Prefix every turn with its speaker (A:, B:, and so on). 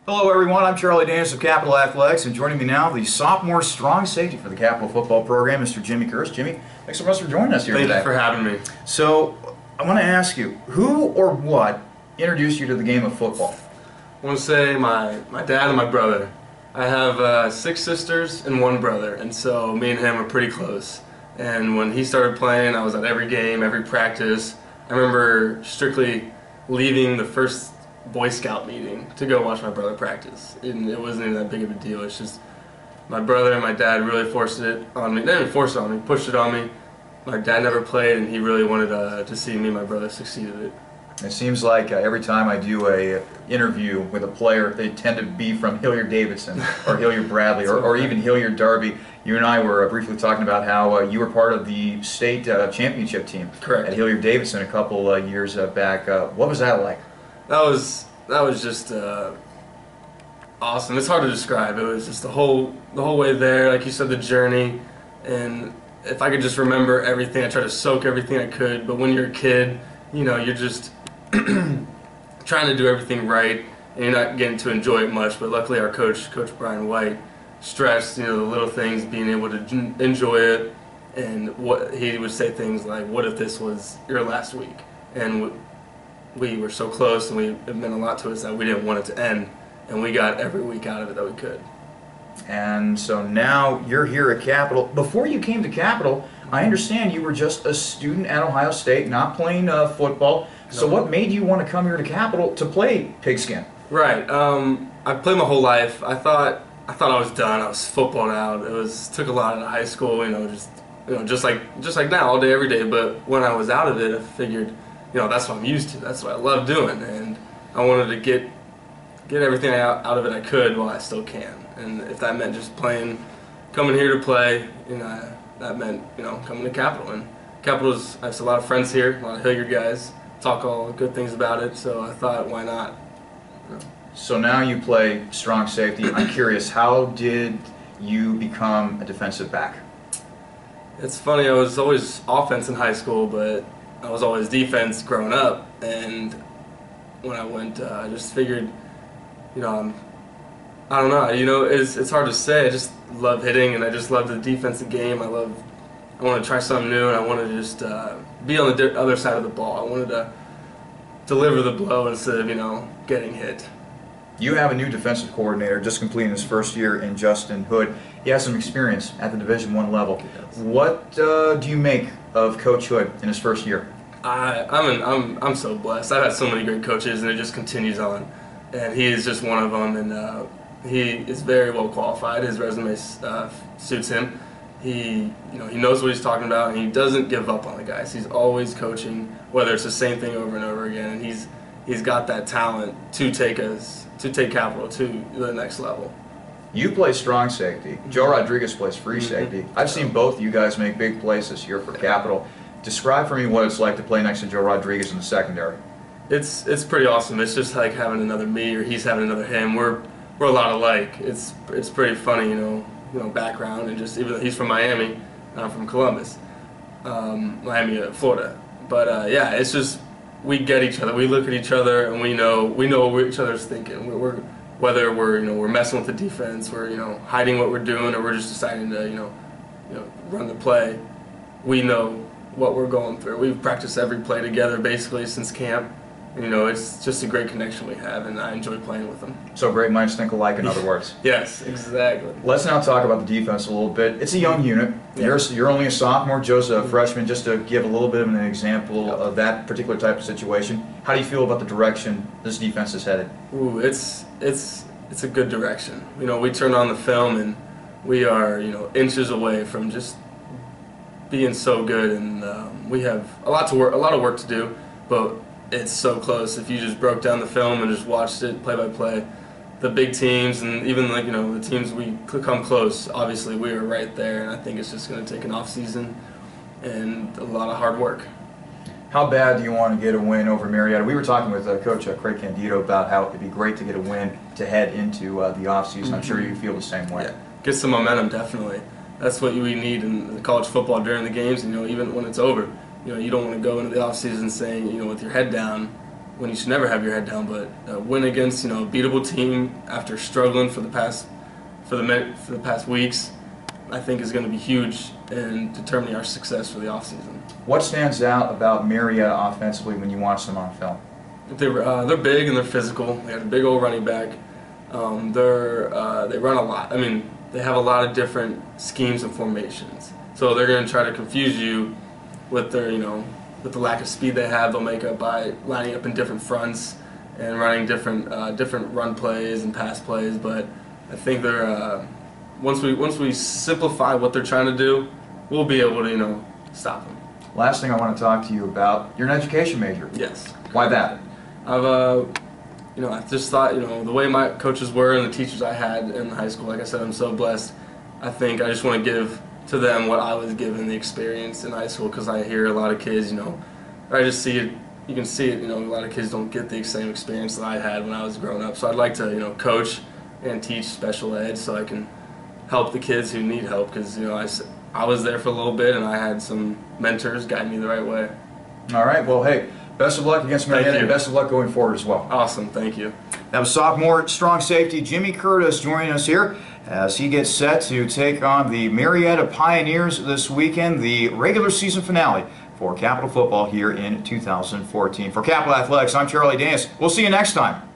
A: Hello everyone, I'm Charlie Danis of Capital Athletics, and joining me now, the sophomore strong safety for the Capital football program, Mr. Jimmy Kurz. Jimmy, thanks so much for joining us here today.
B: Thank you for having me.
A: So, I want to ask you, who or what introduced you to the game of football?
B: I want to say my dad and my brother. I have 6 sisters and 1 brother, and so me and him are pretty close. And when he started playing, I was at every game, every practice. I remember strictly leaving the first Boy Scout meeting to go watch my brother practice. And it wasn't even that big of a deal. It's just my brother and my dad really forced it on me. They didn't force it on me, pushed it on me. My dad never played, and he really wanted to see me and my brother succeed at it.
A: It seems like every time I do a interview with a player, they tend to be from Hilliard-Davidson or Hilliard-Bradley or even Hilliard-Darby. You and I were briefly talking about how you were part of the state championship team.
B: Correct.
A: At Hilliard-Davidson a couple years back. What was that like?
B: That was just awesome. It's hard to describe. It was just the whole way there, like you said, the journey. And if I could just remember everything, I try to soak everything I could. But when you're a kid, you know, you're just trying to do everything right, and you're not getting to enjoy it much. But luckily, our Coach Brian White, stressed, you know, the little things, being able to enjoy it. And what he would say things like, "What if this was your last week?" And we were so close, and it meant a lot to us that we didn't want it to end, and we got every week out of it that we could.
A: And so now you're here at Capital. Before you came to Capital, I understand you were just a student at Ohio State, not playing football. So what made you want to come here to Capital to play pigskin?
B: Right. I played my whole life. I thought I was done. I was footballed out. Took a lot out of high school. Just like now, all day, every day. But when I was out of it, I figured, that's what I'm used to. That's what I love doing, and I wanted to get everything out of it I could while I still can. And if that meant just playing, coming here to play, that meant coming to Capital. And Capital's, I have a lot of friends here, a lot of Hilliard guys. Talk all good things about it. So I thought, why not?
A: So now you play strong safety. I'm curious, how did you become a defensive back?
B: It's funny. I was always offense in high school, but I was always defense growing up, and when I went, I just figured, I don't know, it's hard to say. I just love hitting, and I just love the defensive game. I want to try something new, and I want to just be on the other side of the ball. I wanted to deliver the blow instead of, getting hit.
A: You have a new defensive coordinator just completing his first year in Justin Hood. He has some experience at the Division I level. What do you make of Coach Hood in his first year?
B: I'm so blessed. I've had so many great coaches, and it just continues on. And he is just one of them, and he is very well qualified. His resume suits him. He knows what he's talking about, and he doesn't give up on the guys. He's always coaching, whether it's the same thing over and over again. And he's got that talent to take Capital to the next level.
A: You play strong safety. Joe Rodriguez plays free safety. I've seen both of you guys make big plays this year for Capital. Describe for me what it's like to play next to Joe Rodriguez in the secondary.
B: It's pretty awesome. It's just like having another me, or he's having another him. We're a lot alike. It's pretty funny, background, and just even though he's from Miami, I'm from Columbus, Miami, Florida. But yeah, it's just we get each other. We look at each other, and we know what each other's thinking. Whether we're messing with the defense, we're hiding what we're doing, or we're just deciding to run the play. We know what we're going through. We've practiced every play together basically since camp. It's just a great connection we have, and I enjoy playing with them.
A: So great minds think alike, in other words.
B: Yes, exactly.
A: Let's now talk about the defense a little bit. It's a young unit. Yeah. You're only a sophomore. Joe's a freshman. Just to give a little bit of an example of that particular type of situation, how do you feel about the direction this defense is headed?
B: Ooh, it's a good direction. We turn on the film, and we are inches away from just being so good, and we have a lot of work to do, but it's so close. If you just broke down the film and just watched it play by play, the big teams and even the teams we could come close, obviously we were right there, and I think it's just going to take an off season and a lot of hard work.
A: How bad do you want to get a win over Marietta? We were talking with Coach Craig Candido about how it'd be great to get a win to head into the off season. I'm sure you feel the same way.
B: Yeah, get some momentum, definitely. That's what we need in college football during the games. Even when it's over, you don't want to go into the off season saying, with your head down, when you should never have your head down. But win against, you know, a beatable team after struggling for the past weeks, I think is going to be huge in determining our success for the offseason.
A: What stands out about Marietta offensively when you watch them on film?
B: They're big and they're physical. They have a big old running back. They run a lot. I mean, they have a lot of different schemes and formations. So they're going to try to confuse you with their, you know, with the lack of speed they have. They'll make up by lining up in different fronts and running different run plays and pass plays. But I think they're once we simplify what they're trying to do, we'll be able to, you know, stop them.
A: Last thing I want to talk to you about, you're an education major.
B: Yes.
A: Why that?
B: You know, I just thought, you know, the way my coaches were and the teachers I had in high school, like I said, I'm so blessed. I think I just want to give to them what I was given, the experience in high school, because I hear a lot of kids, you know, I just see it, you can see it, you know, a lot of kids don't get the same experience that I had when I was growing up. So I'd like to, you know, coach and teach special ed so I can help the kids who need help, because, you know, I was there for a little bit and I had some mentors guide me the right way.
A: All right, well, hey, best of luck against Marietta, and best of luck going forward as well.
B: Awesome, thank you.
A: That was sophomore strong safety Jimmy Curtis joining us here as he gets set to take on the Marietta Pioneers this weekend, the regular season finale for Capital Football here in 2014. For Capital Athletics, I'm Charlie Danis. We'll see you next time.